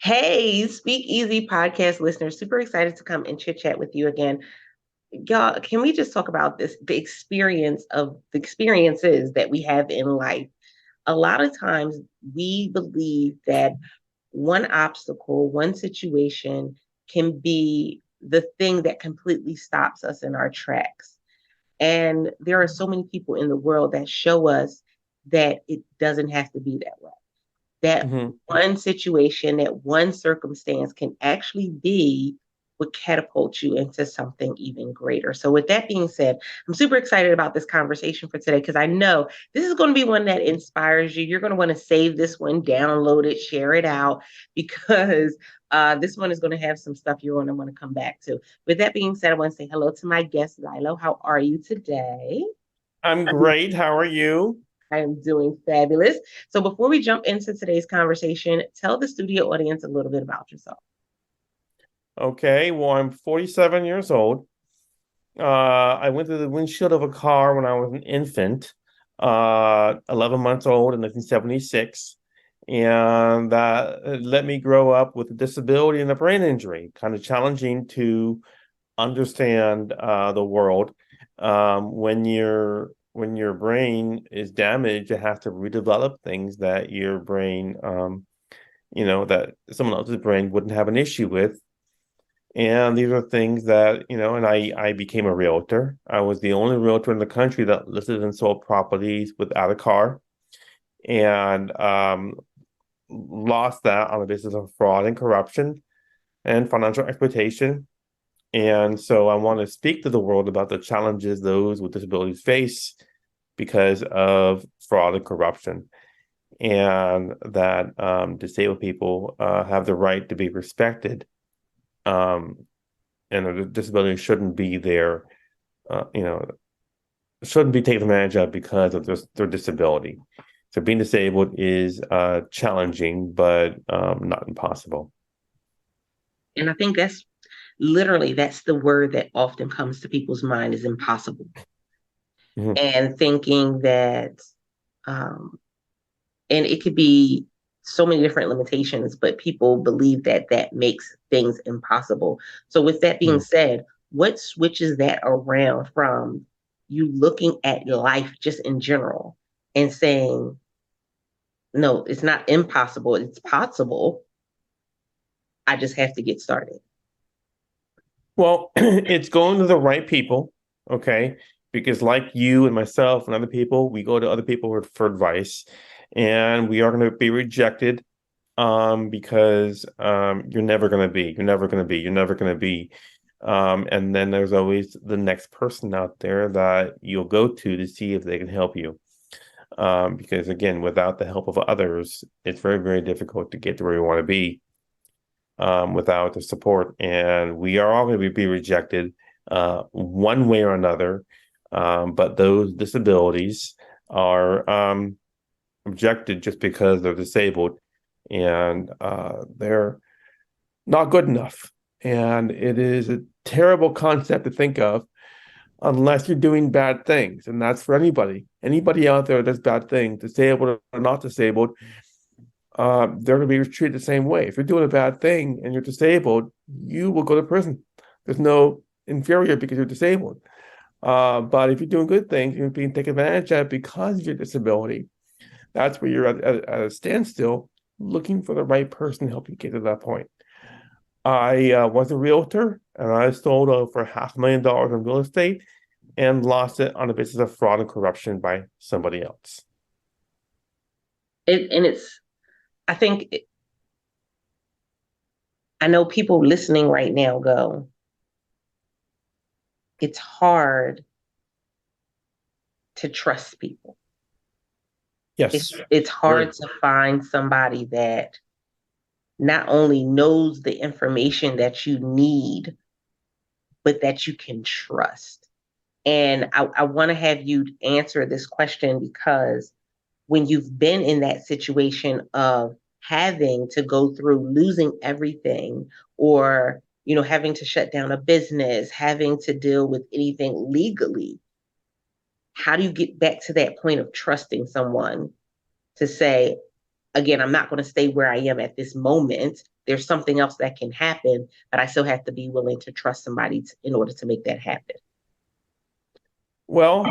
Hey, Speak Easy podcast listeners, super excited to come and chit chat with you again. Y'all, can we just talk about the experiences that we have in life? A lot of times we believe that one obstacle, one situation can be the thing that completely stops us in our tracks. And there are so many people in the world that show us that it doesn't have to be that way, that hmm one situation, that one circumstance can actually be what catapults you into something even greater. So, with that being said, I'm super excited about this conversation for today because I know this is going to be one that inspires you. You're going to want to save this one, download it, share it out because this one is going to have some stuff you're going to want to come back to. With that being said, I want to say hello to my guest, Zylo. How are you today? I'm great. How are you? I am doing fabulous. So before we jump into today's conversation, tell the studio audience a little bit about yourself. Okay, well, I'm 47 years old. I went through the windshield of a car when I was an infant, 11 months old in 1976. And that let me grow up with a disability and a brain injury, kind of challenging to understand the world. When your brain is damaged, it has to redevelop things that your brain that someone else's brain wouldn't have an issue with. And these are things that, and I became a realtor. I was the only realtor in the country that listed and sold properties without a car, and lost that on the basis of fraud and corruption and financial exploitation. And so I want to speak to the world about the challenges those with disabilities face because of fraud and corruption, and that disabled people have the right to be respected, um, and a disability shouldn't be there, uh, you know, shouldn't be taken advantage of because of their disability. So being disabled is challenging, but not impossible. And I think that's the word that often comes to people's mind is impossible. Mhm. And thinking that um and it could be so many different limitations, but people believe that that makes things impossible. So with that being Mhm. said, what switches that around from you looking at life just in general and saying, no, it's not impossible, it's possible. I just have to get started. Well, it's going to the right people, okay? Because like you and myself and other people, we go to other people for advice, and we are going to be rejected, because you're never going to be. And then there's always the next person out there that you'll go to see if they can help you. Because again, without the help of others, it's very, very difficult to get to where you want to be, without the support. And we are all going to be rejected, one way or another. But those disabilities are rejected just because they're disabled, and they're not good enough. And it is a terrible concept to think of unless you're doing bad things. And that's for anybody. Anybody out there that does bad things, disabled or not disabled, they're going to be treated the same way. If you're doing a bad thing and you're disabled, you will go to prison. There's no inferior because you're disabled. But if you're doing good things, you're being taken advantage of because of your disability. That's where you're at a standstill, looking for the right person to help you get to that point. I was a realtor, and I sold over $500,000 in real estate and lost it on the basis of fraud and corruption by somebody else. And it's, I think, I know people listening right now go, it's hard to trust people. It's Yes, it's very. hard to find somebody that not only knows the information that you need, but that you can trust. And I want to have you answer this question because when you've been in that situation of having to go through losing everything or having to shut down a business, having to deal with anything legally, how do you get back to that point of trusting someone to say, again, I'm not going to stay where I am at this moment. there's something else that can happen, but I still have to be willing to trust somebody in order to make that happen. Well,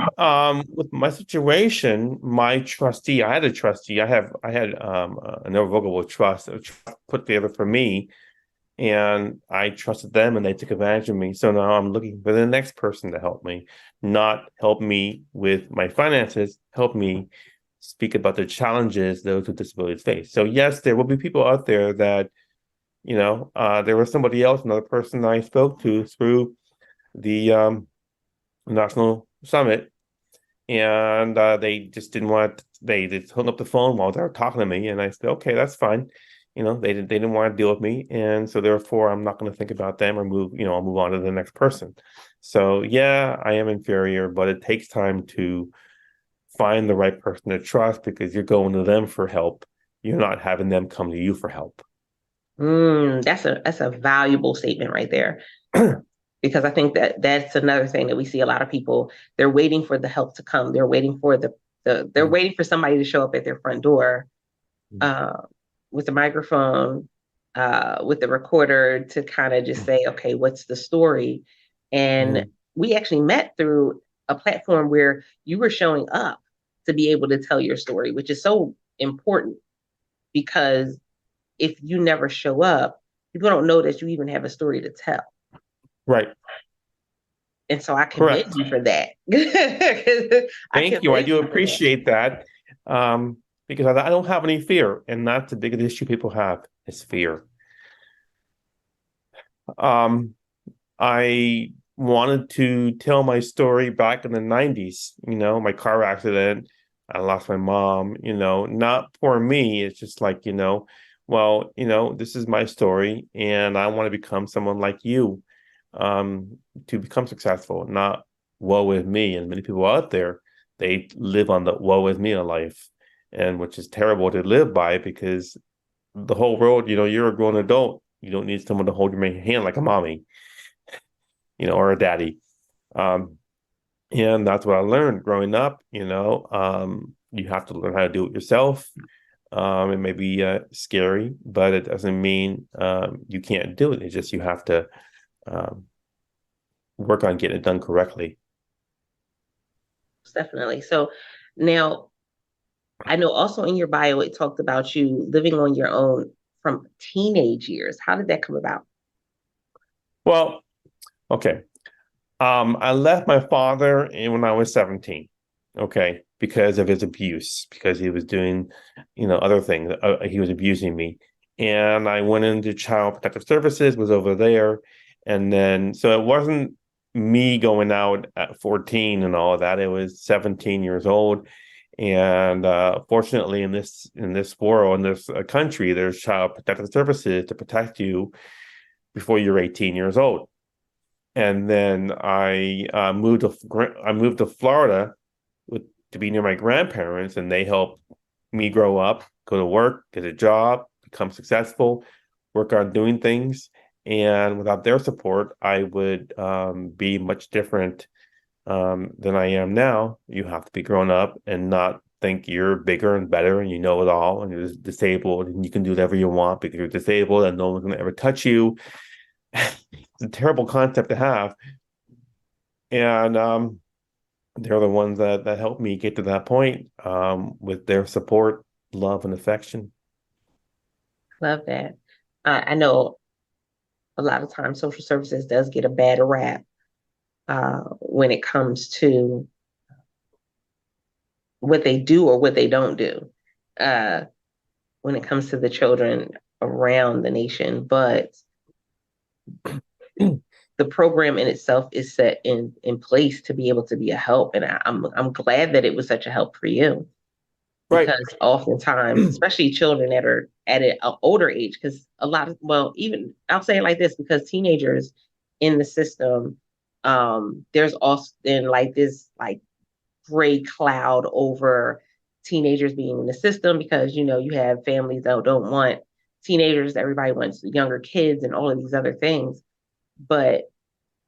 with my situation, my trustee, I had a trustee. I had an irrevocable trust, a trust put together for me, and I trusted them, and they took advantage of me. So now I'm looking for the next person to help me, not help me with my finances, help me speak about the challenges those with disabilities face. So yes, there will be people out there that, there was somebody else, another person I spoke to through the national summit, and they just didn't want. They just hung up the phone while they were talking to me, and I said, "Okay, that's fine." They didn't want to deal with me, and so therefore, I'm not going to think about them or move. I'll move on to the next person. So yeah, I am inferior, but it takes time to find the right person to trust because you're going to them for help. You're not having them come to you for help. That's a valuable statement right there. Because I think that that's another thing that we see a lot of people, they're waiting for the help to come. They're waiting for they're waiting for somebody to show up at their front door uh, with the microphone, with the recorder to kind of just say, okay, what's the story? And Mhm. we actually met through a platform where you were showing up to be able to tell your story, which is so important because if you never show up, people don't know that you even have a story to tell. Right. And so I commend Correct. you for that. I Thank you. I commend do you for that. appreciate that, because I don't have any fear, and that's the biggest issue people have is fear. Um, I wanted to tell my story back in the 90s, my car accident. I lost my mom, not for me. It's just like, well, this is my story and I want to become someone like you, to become successful, not woe is me. And many people out there, they live on the woe is me of life, and which is terrible to live by because the whole world, you're a grown adult. You don't need someone to hold your hand like a mommy, or a daddy. Um, and that's what I learned growing up. You have to learn how to do it yourself. It may be scary, but it doesn't mean you can't do it. It's just you have to um, work on getting it done correctly. Definitely. So now I know also in your bio it talked about you living on your own from teenage years. How did that come about? Well, okay. I left my father when I was 17, okay, because of his abuse, because he was doing, other things. He was abusing me. And I went into Child Protective Services, was over there. And then, so it wasn't me going out at 14 and all of that. It was 17 years old. And fortunately, in this world, in this country, there's Child Protective Services to protect you before you're 18 years old. And then I moved to Florida with to be near my grandparents, and they helped me grow up, go to work, get a job, become successful, work on doing things. And without their support, I would be much different than I am now. You have to be grown up and not think you're bigger and better and you know it all and you're disabled and you can do whatever you want because you're disabled and no one's going to ever touch you. It's a terrible concept to have. And they're the ones that helped me get to that point, with their support, love, and affection. Love that. I know a lot of times social services does get a bad rap when it comes to what they do or what they don't do uh, when it comes to the children around the nation. But the program in itself is set in place to be able to be a help, and I'm glad that it was such a help for you Right. because oftentimes, especially children that are at an older age, because a lot of well, even I'll say it like this because teenagers in the system, there's often like this like gray cloud over teenagers being in the system because you have families that don't want teenagers, everybody wants younger kids and all of these other things, but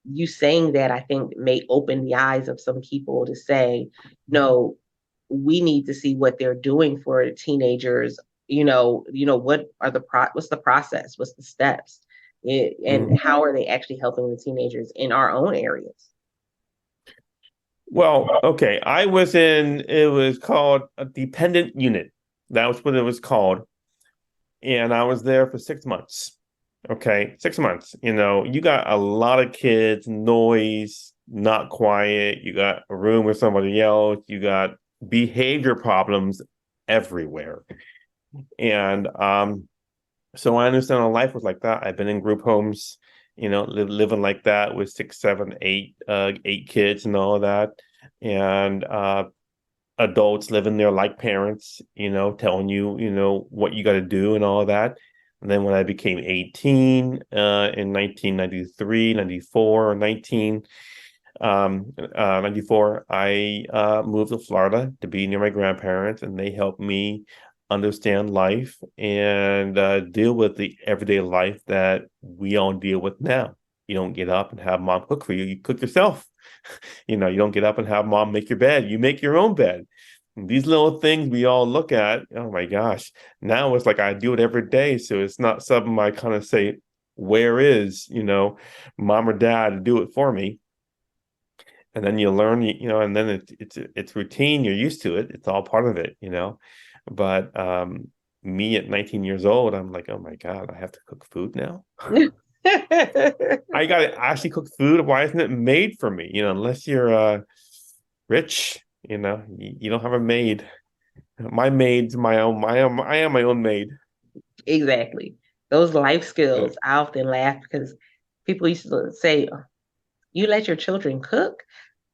you saying that I think may open the eyes of some people to say, no, we need to see what they're doing for teenagers what are what's the process? What's the steps? And Mhm. how are they actually helping the teenagers in our own areas? Well, okay. I was in, it was called a dependent unit. That was what it was called. And I was there for 6 months. Okay. 6 months. You got a lot of kids, noise, not quiet. You got a room with somebody else. You got behavior problems everywhere. And so I understand how life was like that. I've been in group homes, living like that with six, seven, eight kids and all of that. And adults living there like parents, telling you, what you got to do and all of that. And then when I became 18 in 1993, 94, or 94, I moved to Florida to be near my grandparents, and they helped me understand life and deal with the everyday life that we all deal with now. You don't get up and have mom cook for you. You cook yourself. You don't get up and have mom make your bed. You make your own bed. And these little things we all look at, oh my gosh. Now it's like I do it every day. So it's not something I kind of say, where is, mom or dad to do it for me? And then you learn, and then it's routine. You're used to it. It's all part of it. But me at 19 years old, I'm like, oh my God, I have to cook food now. I got to actually cook food. Why isn't it made for me? Unless you're rich, you don't have a maid. My maid's my own. I am my own maid. Exactly. Those life Uh, skills, I often laugh because people used to say, you let your children cook?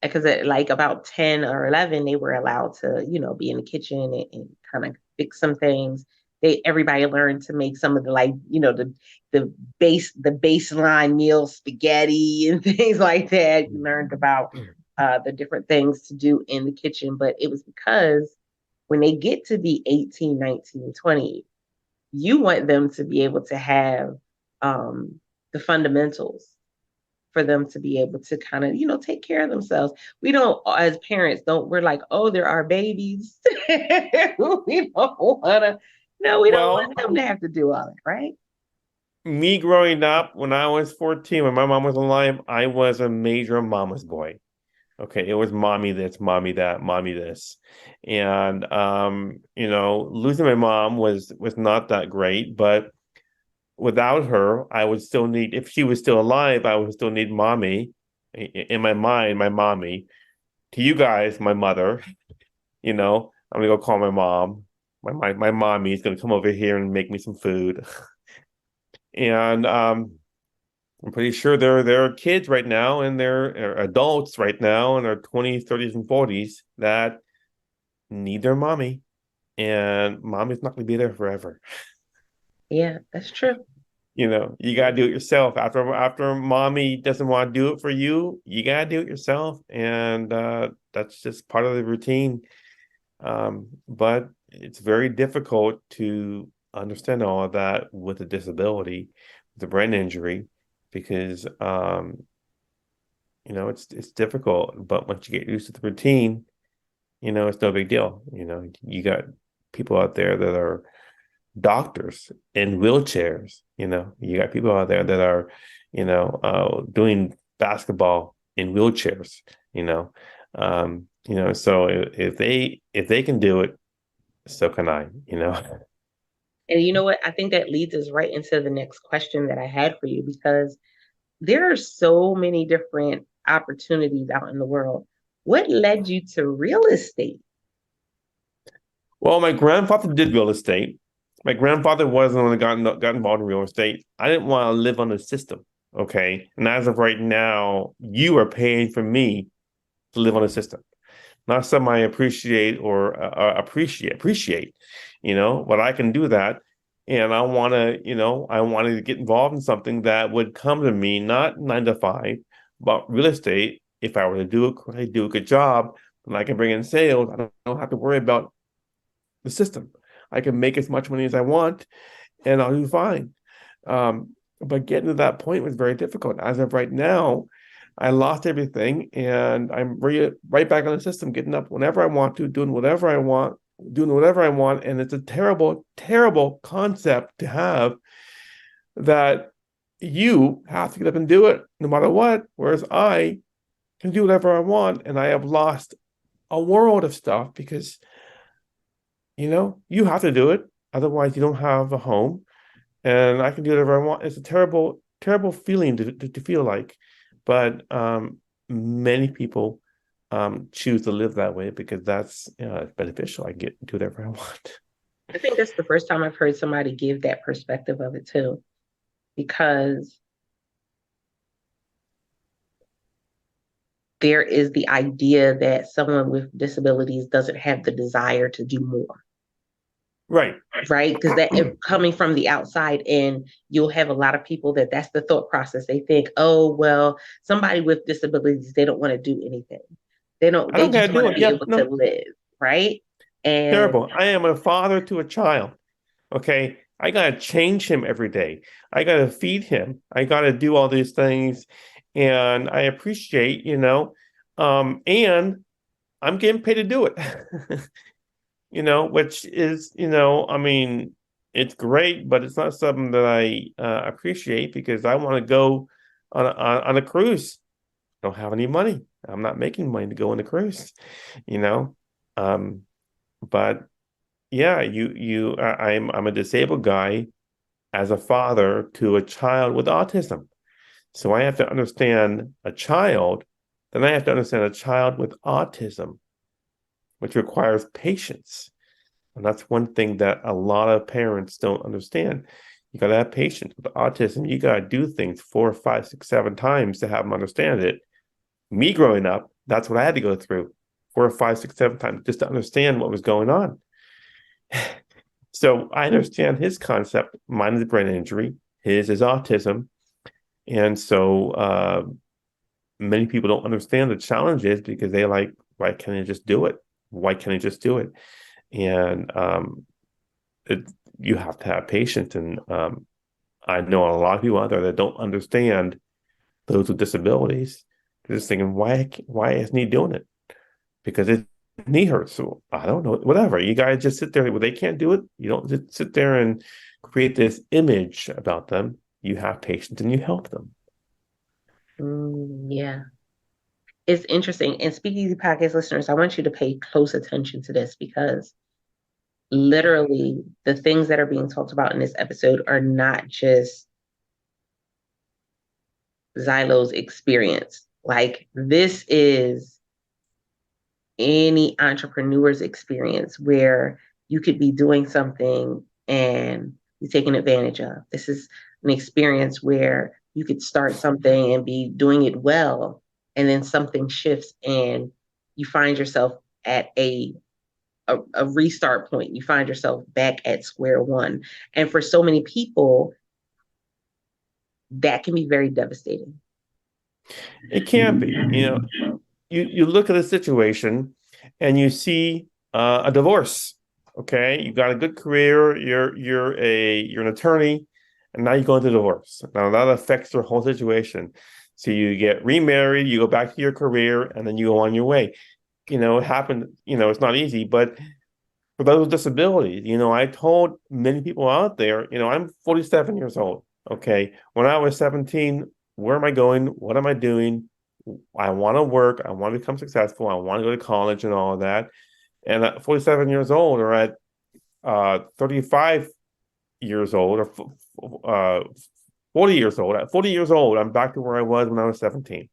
Because at like about 10 or 11, they were allowed to, be in the kitchen and kind of fix some things. Everybody learned to make some of the, like, the the baseline meal, spaghetti and things like that. You learned about the different things to do in the kitchen, but it was because when they get to be 18, 19, 20, you want them to be able to have the fundamentals for them to be able to kind of, take care of themselves. We don't, as parents, we're like, oh, there are babies. We don't want to, no, we don't well, want them to have to do all that, right? me growing up when I was 14, when my mom was alive, I was a major mama's boy. Okay, it was mommy this, mommy that, mommy this. And losing my mom was not that great, but without her, I would still need, if she was still alive, I would still need mommy. In my mind, my mommy. To you guys, my mother. I'm gonna go call my mom. My mommy is gonna come over here and make me some food. And I'm pretty sure there are kids right now and they're adults right now in their 20s, 30s, and 40s that need their mommy. And mommy's not gonna be there forever. Yeah, that's true. You gotta do it yourself. After mommy doesn't want to do it for you, you gotta do it yourself. And that's just part of the routine. But it's very difficult to understand all of that with a disability, with a brain injury, because it's difficult. But once you get used to the routine, it's no big deal. You got people out there that are doctors in wheelchairs. You got people out there that are, doing basketball in wheelchairs. So if they can do it, so can I. And you know what? I think that leads us right into the next question that I had for you because there are so many different opportunities out in the world. What led you to real estate? Well, my grandfather did real estate. My grandfather was the one that got involved in real estate. I didn't want to live on the system. Okay. And as of right now, you are paying for me to live on the system. Not something I appreciate or appreciate, but I can do that. And I wanted to get involved in something that would come to me, not 9 to 5, but real estate. If I were to do a good job, and I can bring in sales, I don't have to worry about the system. I can make as much money as I want and I'll do fine. But getting to that point was very difficult. As of right now, I lost everything and I'm right back on the system, getting up whenever I want to, doing whatever I want, doing whatever I want. And it's a terrible, terrible concept to have that you have to get up and do it no matter what. Whereas I can do whatever I want. And I have lost a world of stuff because, you have to do it. Otherwise, you don't have a home. And I can do whatever I want. It's a terrible, terrible feeling to feel like. But many people choose to live that way because that's beneficial. I get do whatever I want. I think that's the first time I've heard somebody give that perspective of it too, because there is the idea that someone with disabilities doesn't have the desire to do more, Right. right? Because that coming from the outside in, you'll have a lot of people that's the thought process. They think, oh, well, somebody with disabilities, they don't want to do anything. I They don't just gotta want do to it. be Yeah, able to no, live, right? And terrible. I am a father to a child. Okay. I gotta change him every day. I gotta feed him. I gotta do all these things. And I appreciate, and I'm getting paid to do it. Which is, I mean, it's great, but it's not something that I appreciate because I want to go on a cruise. I don't have any money. I'm not making money to go on a cruise, you know. Um, but yeah, I'm a disabled guy as a father to a child with autism. So I have to understand a child, then I have to understand a child with autism, which requires patience. And that's one thing that a lot of parents don't understand. You got to have patience with autism. You got to do things 4, 5, 6, 7 times to have them understand it. Me growing up, that's what I had to go through 4, 5, 6, 7 times just to understand what was going on. So I understand his concept. Mine is a brain injury. His is autism. And so many people don't understand the challenges because they like, why can't I just do it? Why can't I just do it? And it, you have to have patience. And I know a lot of people out there that don't understand those with disabilities. They're just thinking, why isn't he doing it? Because his knee hurts. So I don't know, whatever. You guys just sit there. Well, they can't do it. You don't just sit there and create this image about them. You have patience and you help them. yeah, it's interesting. And speaking to podcast listeners, I want you to pay close attention to this because literally the things that are being talked about in this episode are not just Zylo's experience. Like, this is any entrepreneur's experience where you could be doing something and be taken advantage of. This is an experience where you could start something and be doing it well, and then something shifts and you find yourself at a restart point. You find yourself back at square one. And for so many people, that can be very devastating. It can be, you look at a situation and you see a divorce. Okay, you got a good career. You're an attorney, and now you go into divorce. Now that affects your whole situation. So you get remarried, you go back to your career, and then you go on your way. It happened. It's not easy, but for those with disabilities, I told many people out there, I'm 47 years old. Okay, when I was 17, where am I going? What am I doing? I want to work. I want to become successful. I want to go to college and all of that. And at 47 years old, or at 35 years old, or 40 years old, at 40 years old, I'm back to where I was when I was 17.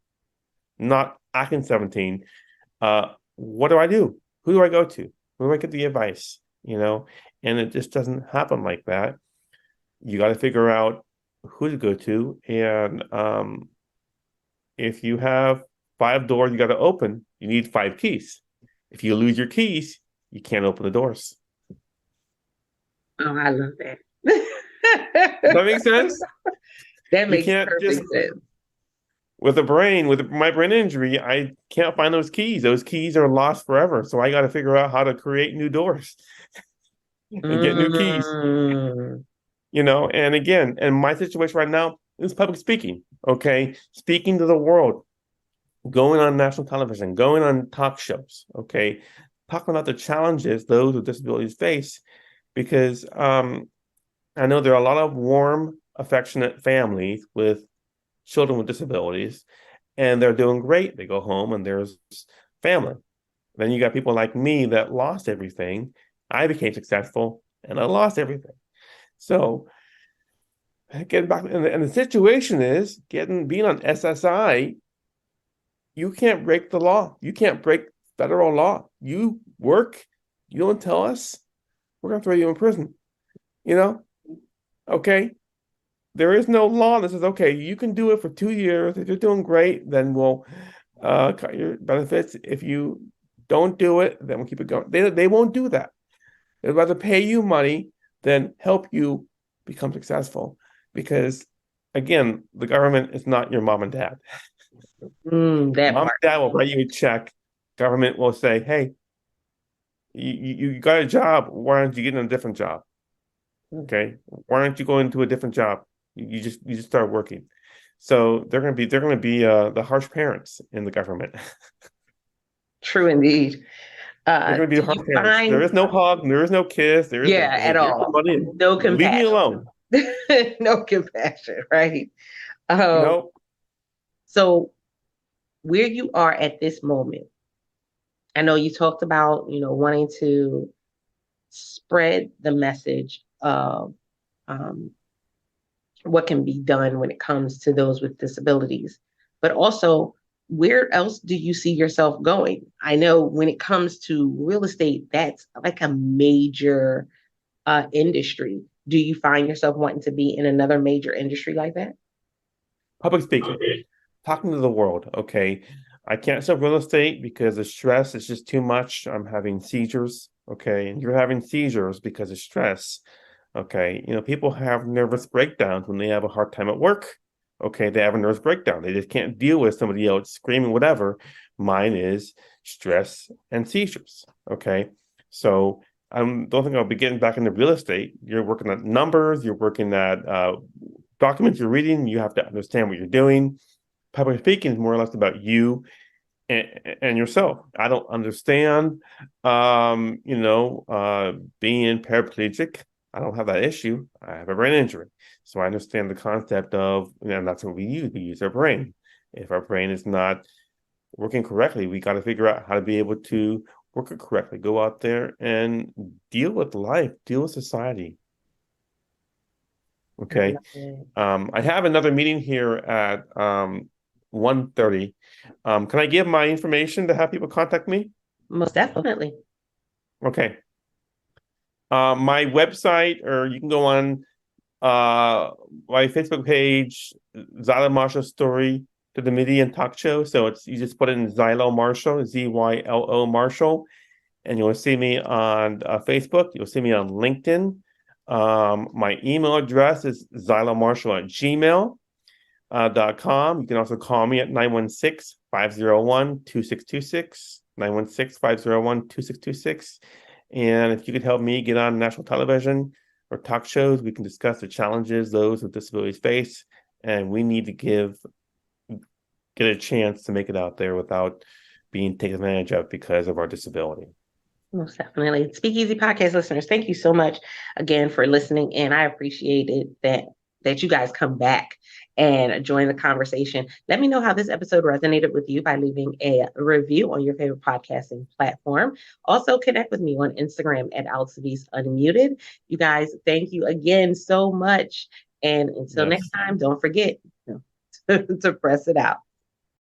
Not acting 17. What do I do? Who do I go to? Who do I get the advice? And it just doesn't happen like that. You got to figure out who to go to. And if you have 5 doors you got to open, you need 5 keys. If you lose your keys, you can't open the doors. Oh, I love that. Does that make sense? That You makes can't just perfect sense. with my brain injury, I can't find those keys. Those keys are lost forever. So I got to figure out how to create new doors and get new keys. Mm, And again, in my situation right now is public speaking. Okay, speaking to the world, going on national television, going on talk shows. Okay, talking about the challenges those with disabilities face, because I know there are a lot of warm, affectionate families with children with disabilities, and they're doing great. They go home and there's family. Then you got people like me that lost everything. I became successful and I lost everything. So getting back, and the situation is getting being on SSI, you can't break the law. You can't break federal law. You work, you don't tell us, we're gonna throw you in prison. You know, okay. There is no law that says, okay, you can do it for 2 years. If you're doing great, then we'll cut your benefits. If you don't do it, then we'll keep it going. They won't do that. They'd rather pay you money than help you become successful. Because again, the government is not your mom and dad. That Mom and part. dad will write you a check. Government will say, hey, you got a job. Why aren't you getting a different job? Okay. Why aren't you going into a different job? You just start working. So they're gonna be the harsh parents in the government. True indeed. They're gonna be Do the harsh you parents. There find, is no hug, there is no kiss, there is yeah, hey, at here's the all, money. no Leave me compassion, alone. no compassion, right? Um, No, so where you are at this moment, I know you talked about, wanting to spread the message of um, what can be done when it comes to those with disabilities, but also where else do you see yourself going? I know when it comes to real estate, that's like a major industry. Do you find yourself wanting to be in another major industry like that? public speaking, talking to the world. Okay. I can't sell real estate because the stress is just too much. I'm having seizures. Okay. And you're having seizures because of stress. Okay. People have nervous breakdowns when they have a hard time at work. Okay. They have a nervous breakdown. They just can't deal with somebody else screaming, whatever. Mine is stress and seizures. Okay. So I don't think I'll be getting back into real estate. You're working at numbers, you're working at documents you're reading, you have to understand what you're doing. Public speaking is more or less about you and yourself. I don't understand, being paraplegic. I don't have that issue. I have a brain injury. So I understand the concept of, and that's what we use. We use our brain. If our brain is not working correctly, we got to figure out how to be able to work it correctly. Go out there and deal with life, deal with society. I Okay. love it. I have another meeting here at 1:30. Can I give my information to have people contact me? Most definitely. Okay. My website, or you can go on my Facebook page, Zylo Marshall Story to the Media and Talk Show. So you just put in Zylo Marshall, Zylo Marshall, and you'll see me on Facebook. You'll see me on LinkedIn. My email address is zylomarshall@gmail.com. You can also call me at 916-501-2626, 916-501-2626. And if you could help me get on national television or talk shows, we can discuss the challenges those with disabilities face. And we need to get a chance to make it out there without being taken advantage of because of our disability. Most definitely. Speakeasy podcast listeners, thank you so much again for listening. And I appreciate it that you guys come back and join the conversation. Let me know how this episode resonated with you by leaving a review on your favorite podcasting platform. Also, connect with me on Instagram at AlexV's Unmuted. You guys, thank you again so much. And until next Yes. time, don't forget to press it out.